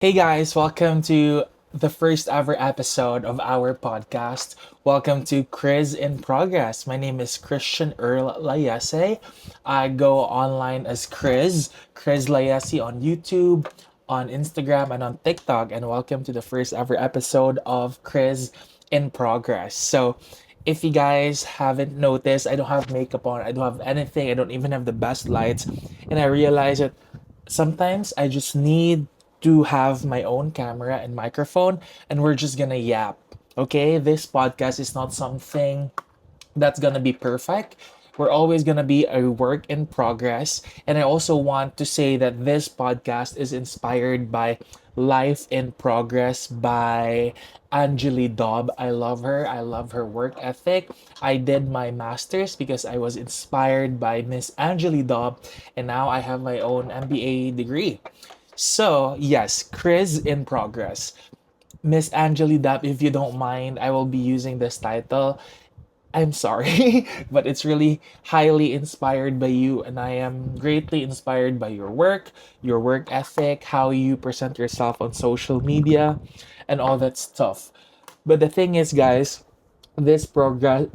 Hey guys, welcome to the first ever episode of our podcast. Welcome to Chriz in Progress. My name is Christian Earl Layese. I go online as Chriz Layese on YouTube, on Instagram, and on TikTok. And welcome to the first ever episode of Chriz in Progress. So, if you guys haven't noticed, I don't have makeup on, I don't have anything, I don't even have the best lights. And I realize that sometimes I just need to have my own camera and microphone, and we're just gonna yap. Okay, this podcast is not something that's gonna be perfect. We're always gonna be a work in progress. And I also want to say that this podcast is inspired by Life in Progress by Angely Dub. I love her. I love her work ethic. I did my master's because I was inspired by Miss Angely Dub, and now I have my own MBA degree. So, yes, Chriz in Progress. Miss Angely Dub, if you don't mind, I will be using this title. I'm sorry, but it's really highly inspired by you, and I am greatly inspired by your work ethic, how you present yourself on social media, and all that stuff. But the thing is, guys, this podcast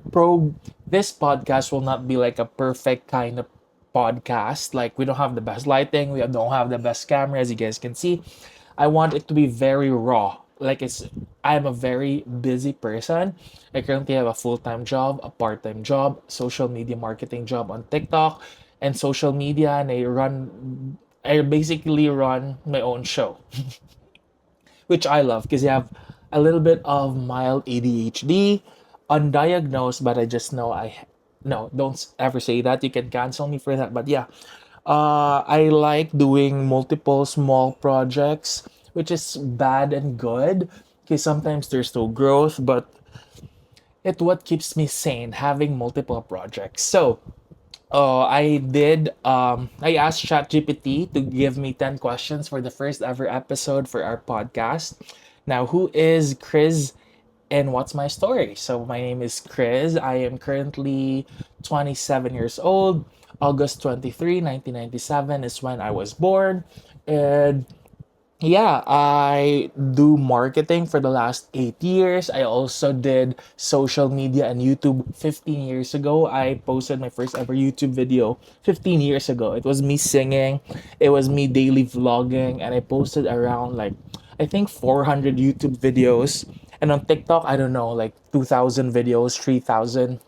will not be like a perfect kind of podcast. Like, we don't have the best lighting, we don't have the best camera, as you guys can see. I want it to be very raw. Like, I'm a very busy person. I currently have a full-time job, a part-time job, social media marketing job on TikTok and social media, and I basically run my own show, which I love because you have a little bit of mild ADHD, undiagnosed, but I just know no, don't ever say that. You can cancel me for that. But yeah, I like doing multiple small projects, which is bad and good because sometimes there's no growth, but it what keeps me sane having multiple projects. So, I asked ChatGPT to give me 10 questions for the first ever episode for our podcast. Now, who is Chris and what's my story? So, my name is Chris. I am currently 27 years old. August 23, 1997 is when I was born. And yeah, I do marketing for the last 8 years. I also did social media and YouTube 15 years ago. I posted my first ever YouTube video 15 years ago. It was me singing, it was me daily vlogging, and I posted around like, I think 400 YouTube videos. And on TikTok, I don't know, like 2,000 videos, 3,000.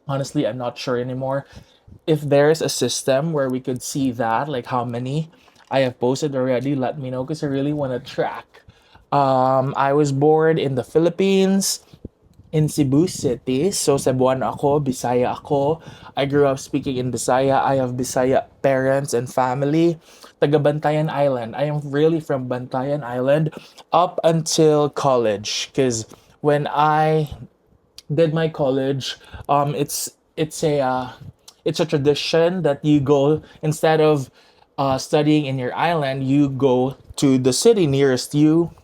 Honestly, I'm not sure anymore. If there's a system where we could see that, like how many I have posted already, let me know because I really want to track. I was born in the Philippines, in Cebu City. So Cebuano ako, Bisaya ako. I grew up speaking in Bisaya. I have Bisaya parents and family. Taga Bantayan Island. I am really from Bantayan Island up until college. Because when I did my college, it's it's a tradition that you go instead of studying in your island, you go to the city nearest you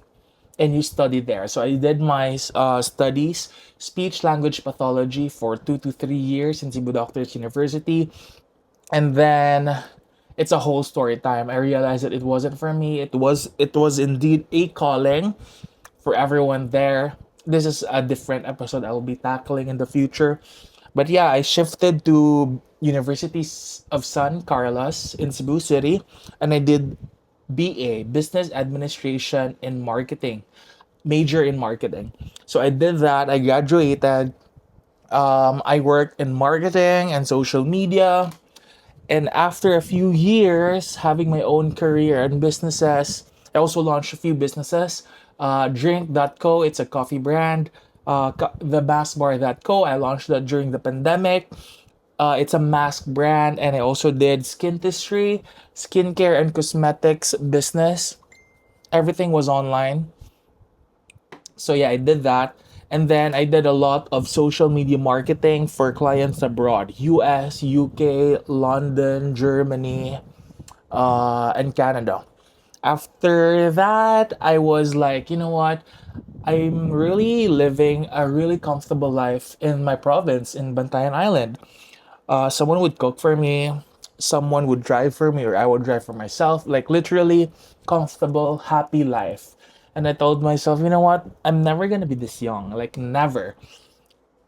and you study there. So I did my studies, speech language pathology for 2 to 3 years in Cebu Doctors University, and then it's a whole story time. I realized that it wasn't for me. It was indeed a calling for everyone there. This is a different episode I will be tackling in the future. But yeah, I shifted to University of San Carlos in Cebu City, and I did BA, Business Administration in Marketing, major in marketing. So I did that. I graduated. I worked in marketing and social media. And after a few years having my own career and businesses, I also launched a few businesses. Drink.co, it's a coffee brand. The Mask Bar.co, I launched that during the pandemic. It's a mask brand, and I also did Skintistry, skincare and cosmetics business. Everything was online. So yeah, I did that. And then I did a lot of social media marketing for clients abroad, US, UK, London, Germany, and Canada. After that, I was like, you know what? I'm really living a really comfortable life in my province in Bantayan Island. Someone would cook for me. someone would drive for me or I would drive for myself. Like literally comfortable, happy life. And I told myself, you know what? I'm never gonna be this young. Like never.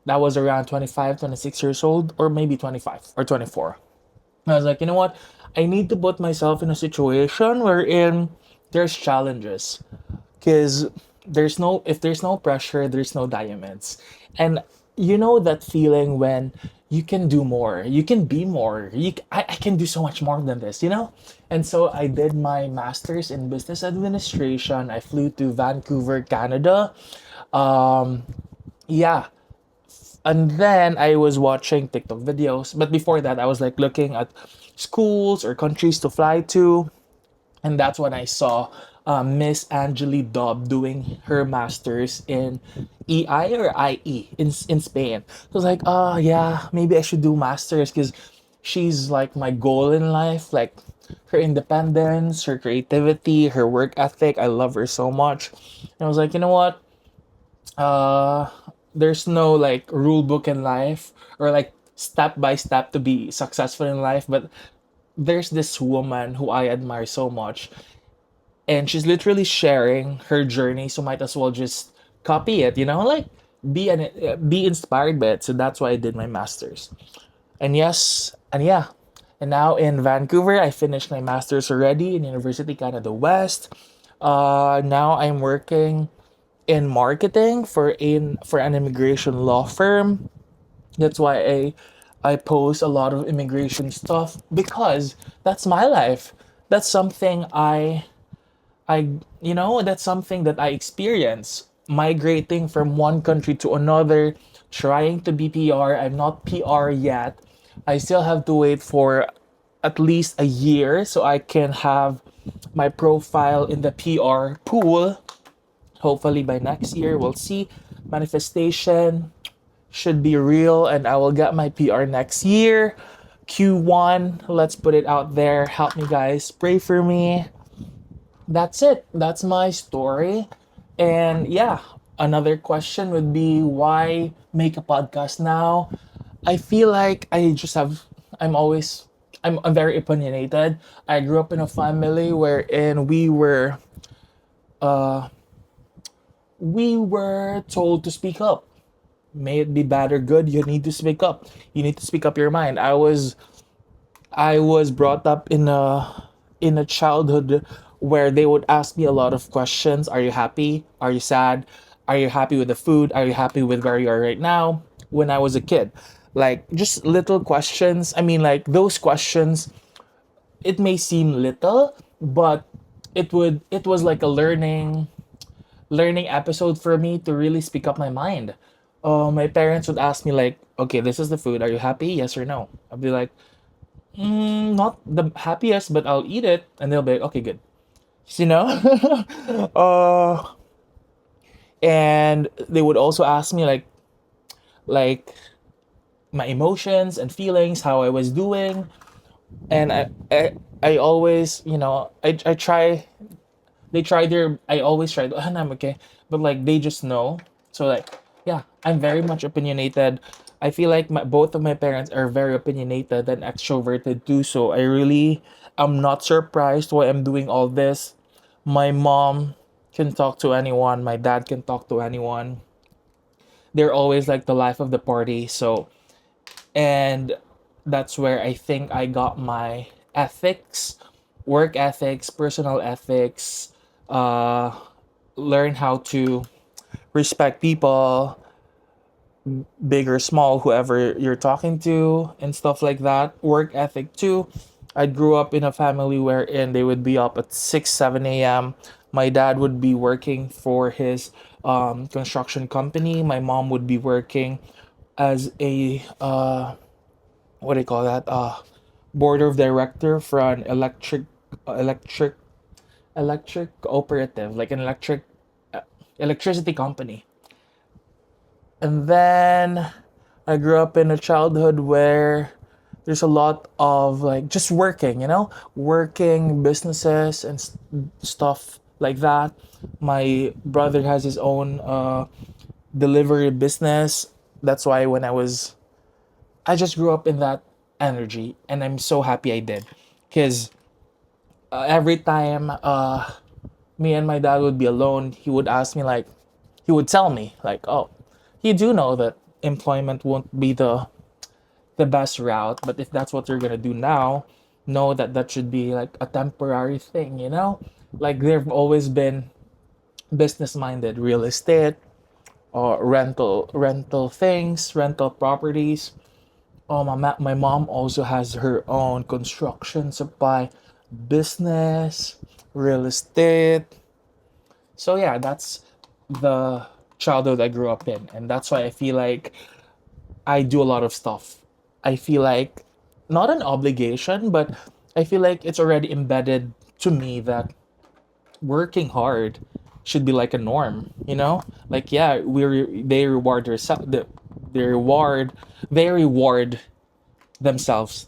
That was around 25, 26 years old, or maybe 25 or 24. I was like, you know what? I need to put myself in a situation wherein there's challenges. Because if there's no pressure, there's no diamonds. And you know that feeling when you can do more, you can be more, I can do so much more than this, you know? And so I did my master's in business administration. I flew to Vancouver, Canada. Um, yeah, and then I was watching TikTok videos. But before that, I was like looking at schools or countries to fly to, and that's when I saw Miss Angely Dub doing her masters in EI or IE in Spain. So I was like, oh yeah, maybe I should do masters because she's like my goal in life. Like her independence, her creativity, her work ethic. I love her so much. And I was like, you know what? uh there's no like rule book in life or like step by step to be successful in life, but there's this woman who I admire so much, and she's literally sharing her journey, so might as well just copy it, you know, like be inspired by it. So that's why I did my masters. And yes, and yeah, and now in Vancouver I finished my masters already in University Canada West. Now I'm working in marketing for an immigration law firm. That's why I post a lot of immigration stuff because that's my life. That's something I that's something that I experience migrating from one country to another, trying to be PR. I'm not PR yet. I still have to wait for at least a year so I can have my profile in the PR pool. Hopefully by next year, we'll see. Manifestation should be real, and I will get my PR next year. Q1, let's put it out there. Help me, guys. Pray for me. That's it. That's my story. And yeah, another question would be why make a podcast now? I feel like I'm always, I'm very opinionated. I grew up in a family wherein we were told to speak up. May it be bad or good, you need to speak up. You need to speak up your mind. I was brought up in a childhood where they would ask me a lot of questions. Are you happy? Are you sad? Are you happy with the food? Are you happy with where you are right now? When I was a kid. Like just little questions. I mean like those questions, it may seem little, but it was like a learning episode for me to really speak up my mind. My parents would ask me like, "Okay, this is the food. Are you happy? Yes or no?" I'd be like, not the happiest, but I'll eat it," and they'll be like, "Okay, good." You know, uh, and they would also ask me like my emotions and feelings, how I was doing, and I always, I try they try their I always try to, "Ah, I'm okay," but like they just know. So like yeah, I'm very much opinionated. I feel like both of my parents are very opinionated and extroverted too, so I really am not surprised why I'm doing all this. My mom can talk to anyone, my dad can talk to anyone. They're always like the life of the party. So and that's where I think I got my ethics, work ethics, personal ethics, uh, learn how to respect people, big or small, whoever you're talking to, and stuff like that. Work ethic too. I grew up in a family wherein they would be up at 6, 7 a.m. My dad would be working for his construction company. My mom would be working as a what do you call that? Board of director for an electric electric operative, like an uh, electricity company. And then I grew up in a childhood where there's a lot of like just working, working businesses and stuff like that. My brother has his own delivery business. That's why I just grew up in that energy, and I'm so happy I did, because every time me and my dad would be alone, he would ask me like, he would tell me like, "Oh, you do know that employment won't be the best route, but if that's what you're gonna do now, know that that should be like a temporary thing, you know." Like they've always been business minded, real estate or rental things, rental properties. Oh, my mom also has her own construction supply business, real estate. So yeah, that's the childhood I grew up in, and that's why I feel like I do a lot of stuff. I feel like not an obligation, but I feel like it's already embedded to me that working hard should be like a norm, you know? Like yeah, they reward themselves, they reward they reward themselves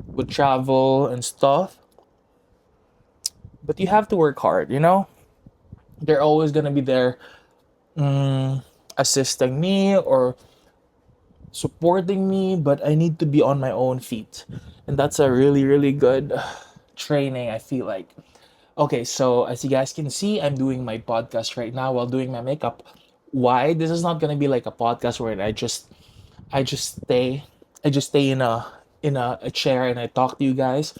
with travel and stuff, but you have to work hard, you know? They're always going to be there, assisting me or supporting me, but I need to be on my own feet. And that's a really, really good training, I feel like. Okay, so as you guys can see, I'm doing my podcast right now while doing my makeup. Why? This is not gonna be like a podcast where I just stay I just stay in a chair and I talk to you guys.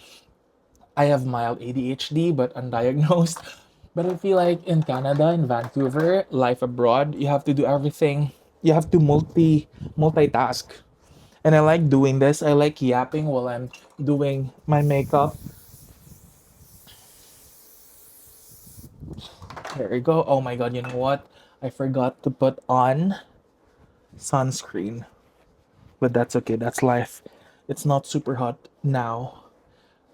I have mild ADHD but undiagnosed. But I feel like in Canada, in Vancouver, life abroad, you have to do everything. You have to multitask. And I like doing this. I like yapping while I'm doing my makeup. There we go. Oh my god, you know what? I forgot to put on sunscreen. But that's okay. That's life. It's not super hot now.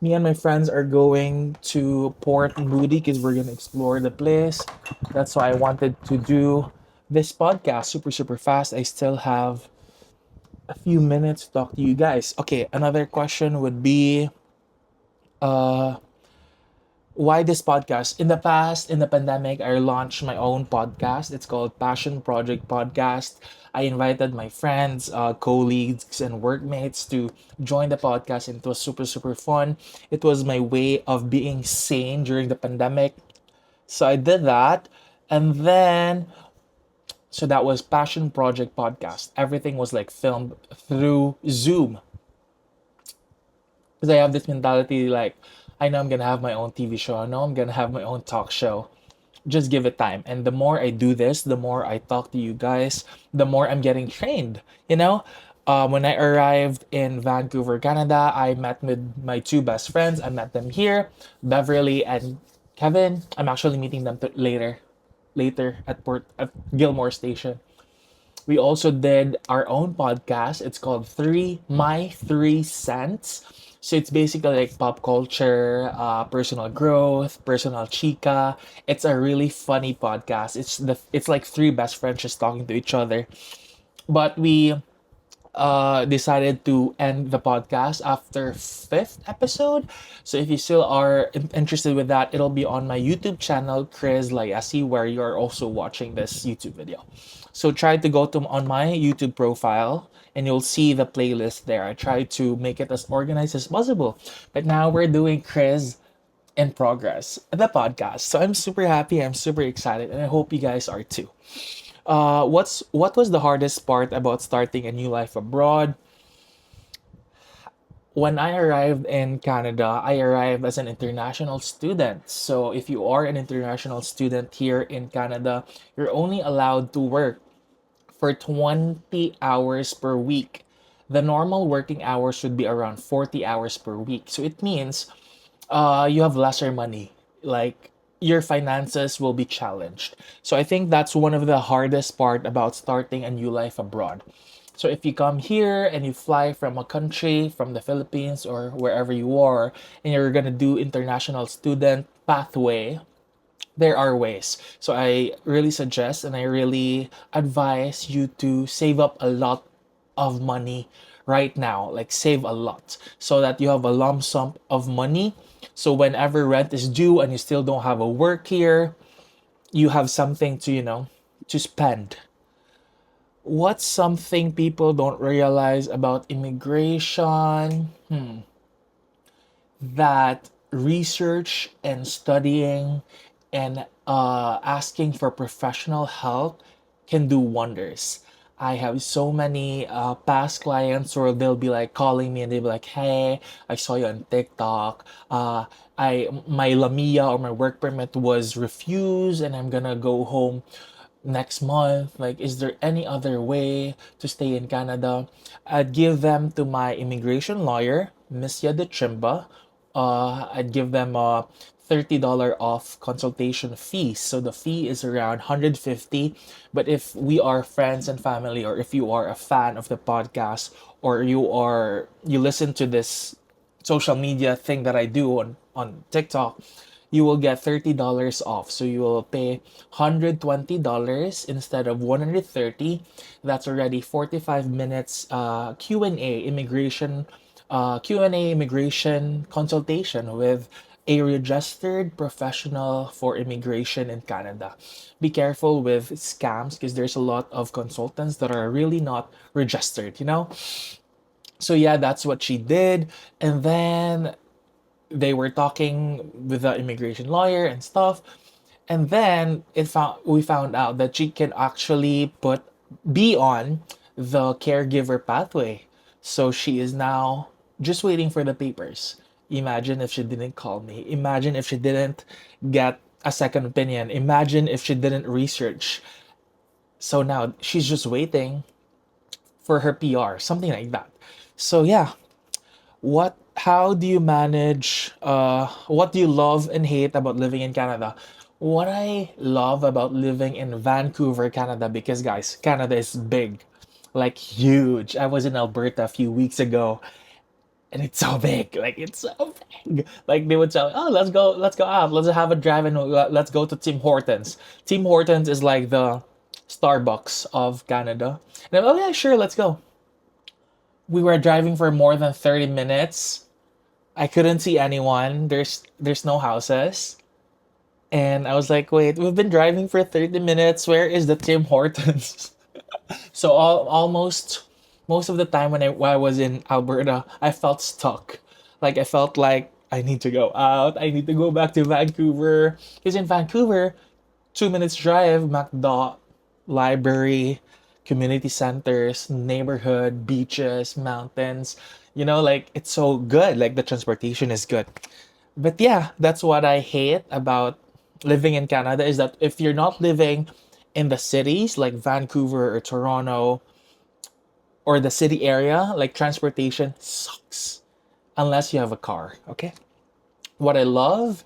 Me and my friends are going to Port Moody because we're gonna explore the place. That's why I wanted to do this podcast super super fast. I still have a few minutes to talk to you guys. Okay, another question would be uh why this podcast? In the past, in the pandemic, I launched my own podcast. It's called Passion Project Podcast. I invited my friends, colleagues, and workmates to join the podcast, and it was super, super fun. It was my way of being sane during the pandemic. So I did that. And then, so that was Passion Project Podcast. Everything was like filmed through Zoom. Because I have this mentality like, I know I'm gonna have my own TV show. I know I'm gonna have my own talk show. Just give it time. And the more I do this, the more I talk to you guys, the more I'm getting trained. You know, when I arrived in Vancouver, Canada, I met with my two best friends. I met them here, Beverly and Kevin. I'm actually meeting them later at Port at Gilmore Station. We also did our own podcast. It's called My 3 Cents. So it's basically like pop culture, personal growth, personal chica. It's a really funny podcast. It's like three best friends just talking to each other. But we decided to end the podcast after fifth episode. So if you still are interested with that, it'll be on my YouTube channel, Chriz Layese, where you are also watching this YouTube video. So try to go to on my YouTube profile and you'll see the playlist there. I try to make it as organized as possible. But now we're doing Chris in progress, the podcast. So I'm super happy, I'm super excited, and I hope you guys are too. What was the hardest part about starting a new life abroad? When I arrived in Canada, I arrived as an international student. So if you are an international student here in Canada, you're only allowed to work for 20 hours per week. The normal working hours should be around 40 hours per week. So it means you have lesser money. Like your finances will be challenged. So I think that's one of the hardest part about starting a new life abroad. So if you come here and you fly from a country, from the Philippines or wherever you are, and you're gonna do international student pathway, there are ways. So I really suggest and I really advise you to save up a lot of money right now. Like save a lot so that you have a lump sum of money. So whenever rent is due and you still don't have a work here, you have something to, to spend. What's something people don't realize about immigration? That research and studying and asking for professional help can do wonders. I have so many past clients where they'll be like calling me and they'll be like, "Hey, I saw you on TikTok. I my Lamia or my work permit was refused, and I'm gonna go home next month. Like, is there any other way to stay in Canada?" I'd give them to my immigration lawyer, Miss Yada Chimba. I'd give them a $30 off consultation fee. So the fee is around 150. But if we are friends and family, or if you are a fan of the podcast, or you listen to this social media thing that I do on TikTok, you will get $30 off. So you will pay $120 instead of 130. That's already 45 minutes Q&A immigration consultation with a registered professional for immigration in Canada. Be careful with scams because there's a lot of consultants that are really not registered, you know? So yeah, that's what she did. And then they were talking with the immigration lawyer and stuff, and then we found out that she can actually be on the caregiver pathway. So she is now just waiting for the papers. Imagine if she didn't call me. Imagine if she didn't get a second opinion. Imagine if she didn't research. So now she's just waiting for her PR, something like that. So yeah, how do you manage what do you love and hate about living in Canada? What I love about living in Vancouver, Canada, because guys, Canada is big, like huge. I was in Alberta a few weeks ago, and it's so big, like it's so big. Like they would tell, "Oh, let's go out, let's have a drive, and let's go to Tim Hortons." Tim Hortons is like the Starbucks of Canada. And I'm, "Oh yeah, sure, let's go." We were driving for more than 30 minutes. I couldn't see anyone. There's no houses. And I was like, wait, we've been driving for 30 minutes. Where is the Tim Hortons? So almost most of the time when I was in Alberta, I felt stuck. Like I felt like I need to go out. I need to go back to Vancouver. Because in Vancouver, 2 minutes drive, McDo, library, community centers, neighborhood, beaches, mountains. You know, like it's so good. Like the transportation is good. But yeah, that's what I hate about living in Canada is that if you're not living in the cities like Vancouver or Toronto or the city area, like transportation sucks unless you have a car. Okay. What I love,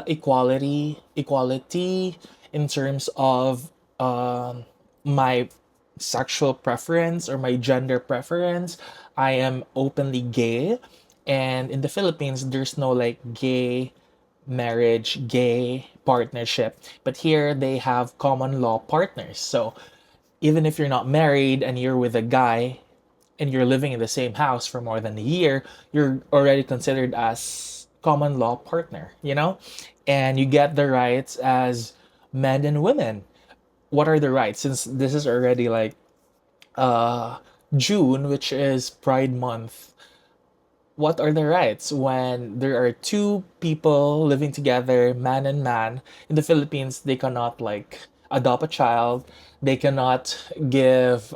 equality in terms of my sexual preference or my gender preference. I am openly gay, and in the Philippines, there's no like gay marriage, gay partnership, but here they have common law partners. So even if you're not married and you're with a guy and you're living in the same house for more than a year, you're already considered as common law partner, you know? And you get the rights as men and women. What are the rights? Since this is already like uh June, which is Pride Month, what are the rights when there are two people living together, man and man? In the Philippines, they cannot like adopt a child. They cannot give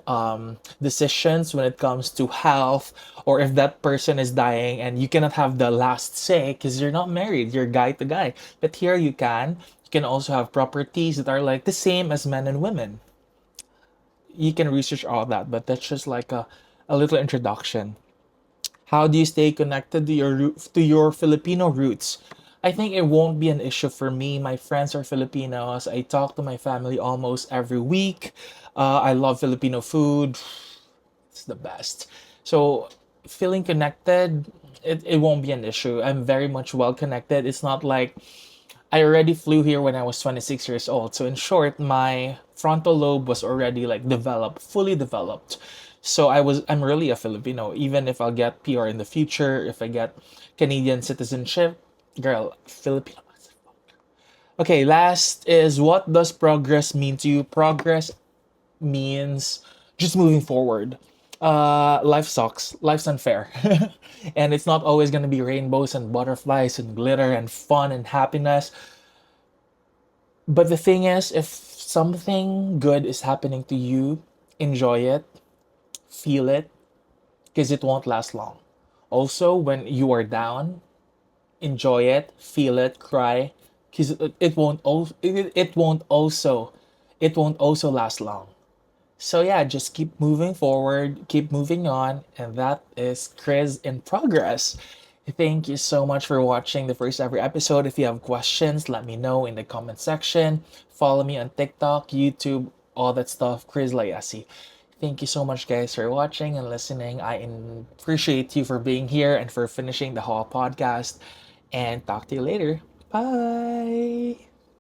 decisions when it comes to health, or if that person is dying, and you cannot have the last say because you're not married. You're guy to guy. But here you can. You can also have properties that are like the same as men and women. You can research all that, but that's just like a little introduction. How do you stay connected to to your Filipino roots? I think it won't be an issue for me. My friends are Filipinos. I talk to my family almost every week. I love Filipino food. It's the best. So feeling connected, it won't be an issue. I'm very much well connected. It's not like I already flew here when I was 26 years old. So in short, my frontal lobe was already like developed, fully developed. So I'm really a Filipino. Even if I'll get PR in the future, if I get Canadian citizenship, girl, Filipino. Okay, last is what does progress mean to you? Progress means just moving forward. Life sucks. Life's unfair. And it's not always going to be rainbows and butterflies and glitter and fun and happiness. But the thing is, if something good is happening to you, enjoy it, feel it, because it won't last long. Also, when you are down, enjoy it, feel it, cry, because it won't also last long. So yeah, just keep moving forward, keep moving on, and that is Chris in progress. Thank you so much for watching the first ever episode. If you have questions, let me know in the comment section. Follow me on TikTok, YouTube, all that stuff, Chris Layese. Thank you so much, guys, for watching and listening. Appreciate you for being here and for finishing the whole podcast. And talk to you later. Bye.